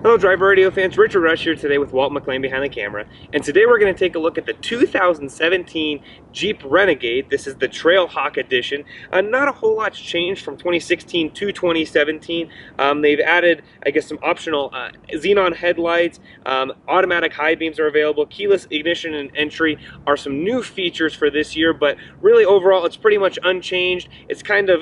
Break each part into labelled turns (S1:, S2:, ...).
S1: Hello Driver Radio fans, Richard Rush here today with Walt McLean behind the camera, and today we're going to take a look at the 2017 Jeep Renegade. This is the Trailhawk edition. Not a whole lot's changed from 2016 to 2017. They've added, I guess, some optional xenon headlights, automatic high beams are available, keyless ignition and entry are some new features for this year, but really overall it's pretty much unchanged. It's kind of,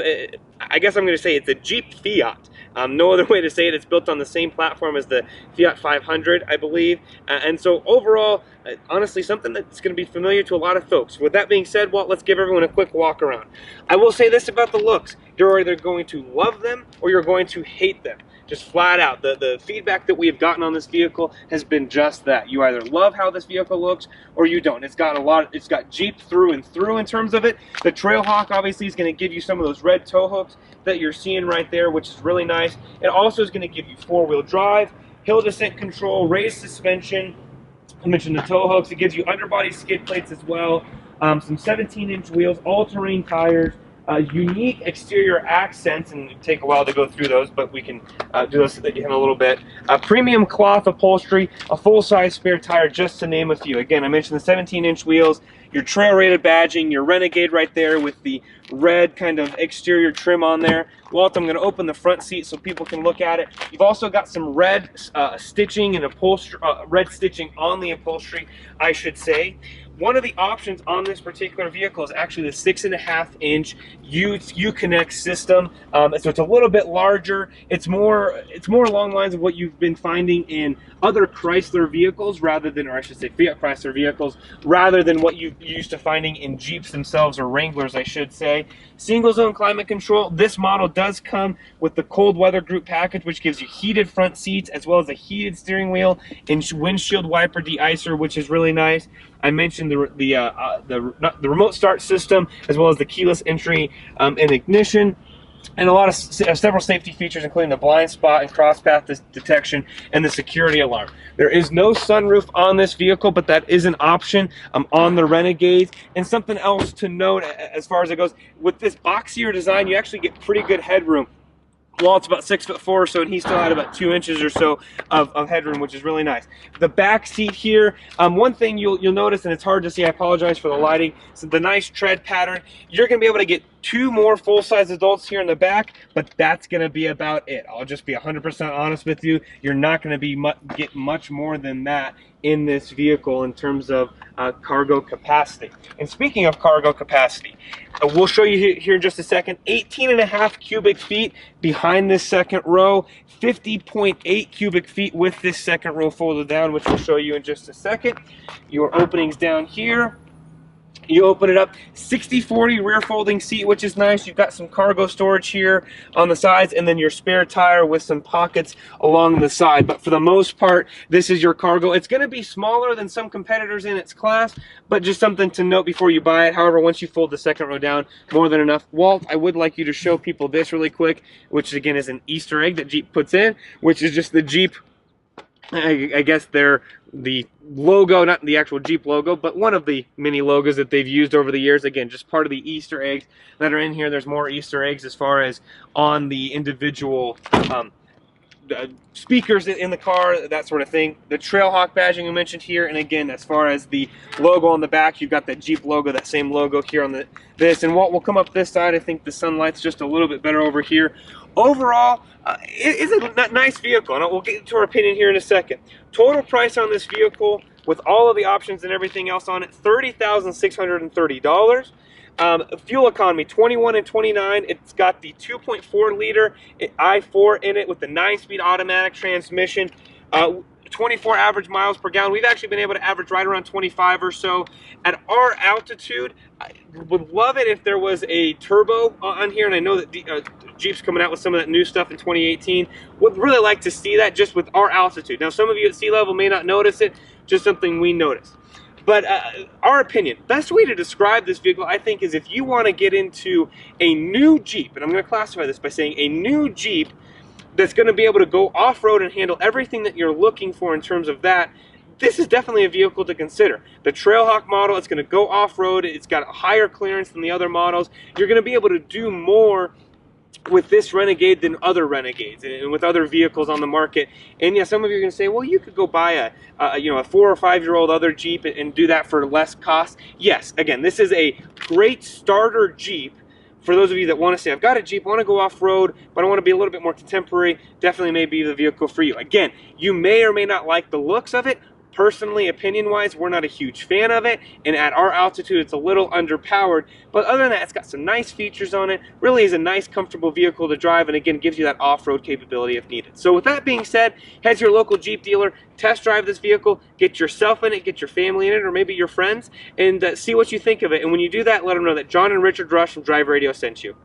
S1: I guess I'm going to say it's a Jeep Fiat. No other way to say it. It's built on the same platform as the Fiat 500, I believe. And so overall, honestly, something that's going to be familiar to a lot of folks. With that being said, Walt, let's give everyone a quick walk around. I will say this about the looks. You're either going to love them or you're going to hate them. Just flat out. The feedback that we have gotten on this vehicle has been just that. You either love how this vehicle looks or you don't. It's got Jeep through and through in terms of it. The Trailhawk obviously is going to give you some of those red tow hooks that you're seeing right there, which is really nice. It also is going to give you four-wheel drive, hill descent control, raised suspension. I mentioned the tow hooks. It gives you underbody skid plates as well. Some 17-inch wheels, all-terrain tires. Unique exterior accents, and it'll take a while to go through those, but we can do those in a little bit. Premium cloth upholstery, a full-size spare tire, just to name a few. Again, I mentioned the 17-inch wheels, your trail-rated badging, your Renegade right there with the red kind of exterior trim on there. Walt, I'm going to open the front seat so people can look at it. You've also got some red stitching and upholstery, red stitching on the upholstery, I should say. One of the options on this particular vehicle is actually the 6.5-inch Uconnect system. So it's a little bit larger. It's more along the lines of what you've been finding in other Chrysler vehicles, rather than, or I should say Fiat Chrysler vehicles, rather than what you're used to finding in Jeeps themselves, or Wranglers, I should say. Single zone climate control. This model does come with the cold weather group package, which gives you heated front seats as well as a heated steering wheel and windshield wiper de-icer, which is really nice. I mentioned the remote start system as well as the keyless entry and ignition, and a lot of several safety features, including the blind spot and cross path detection and the security alarm. There is no sunroof on this vehicle, but that is an option on the Renegade. And something else to note as far as it goes, with this boxier design, you actually get pretty good headroom. Walt's about 6'4" or so, and he still had about 2 inches or so of headroom, which is really nice. The back seat here, one thing you'll notice, and it's hard to see, I apologize for the lighting, so the nice tread pattern. You're going to be able to get 2 more full-size adults here in the back, but that's going to be about it. I'll just be 100% honest with you. You're not going to get much more than that in this vehicle in terms of cargo capacity. And speaking of cargo capacity, we'll show you here in just a second. 18.5 cubic feet behind this second row, 50.8 cubic feet with this second row folded down, which we'll show you in just a second. Your openings down here. You open it up, 60/40 rear folding seat, which is nice. You've got some cargo storage here on the sides, and then your spare tire with some pockets along the side. But for the most part, this is your cargo. It's going to be smaller than some competitors in its class, but just something to note before you buy it. However, once you fold the second row down, more than enough. Walt, I would like you to show people this really quick, which again is an Easter egg that Jeep puts in, which is just the Jeep, I guess the logo, not the actual Jeep logo, but one of the many logos that they've used over the years. Again, just part of the Easter eggs that are in here. There's more Easter eggs as far as on the individual speakers in the car, that sort of thing. The Trailhawk badging we mentioned here, and again, as far as the logo on the back, you've got that Jeep logo, that same logo here on this. And Walt will come up this side. I think the sunlight's just a little bit better over here. Overall, it is a nice vehicle, and we'll get into our opinion here in a second. Total price on this vehicle, with all of the options and everything else on it, $30,630. Fuel economy, 21 and 29. It's got the 2.4 liter i4 in it with the 9-speed automatic transmission. 24 average miles per gallon. We've actually been able to average right around 25 or so. At our altitude, I would love it if there was a turbo on here, and I know that Jeep's coming out with some of that new stuff in 2018. Would really like to see that just with our altitude. Now, some of you at sea level may not notice it, just something we noticed. But our opinion, best way to describe this vehicle, I think, is if you want to get into a new Jeep, and I'm going to classify this by saying a new Jeep that's going to be able to go off-road and handle everything that you're looking for in terms of that, this is definitely a vehicle to consider. The Trailhawk model, it's going to go off-road. It's got a higher clearance than the other models. You're going to be able to do more with this Renegade than other Renegades and with other vehicles on the market. And yeah, some of you are going to say, well, you could go buy a 4 or 5 year old other Jeep and do that for less cost. Yes, again, this is a great starter Jeep for those of you that want to say, I've got a Jeep, I want to go off-road, but I want to be a little bit more contemporary. Definitely may be the vehicle for you. Again, you may or may not like the looks of it. Personally, opinion-wise, we're not a huge fan of it, and at our altitude, it's a little underpowered. But other than that, it's got some nice features on it. Really is a nice, comfortable vehicle to drive, and again, gives you that off-road capability if needed. So with that being said, head to your local Jeep dealer, test drive this vehicle, get yourself in it, get your family in it, or maybe your friends, and see what you think of it. And when you do that, let them know that John and Richard Rush from Drive Radio sent you.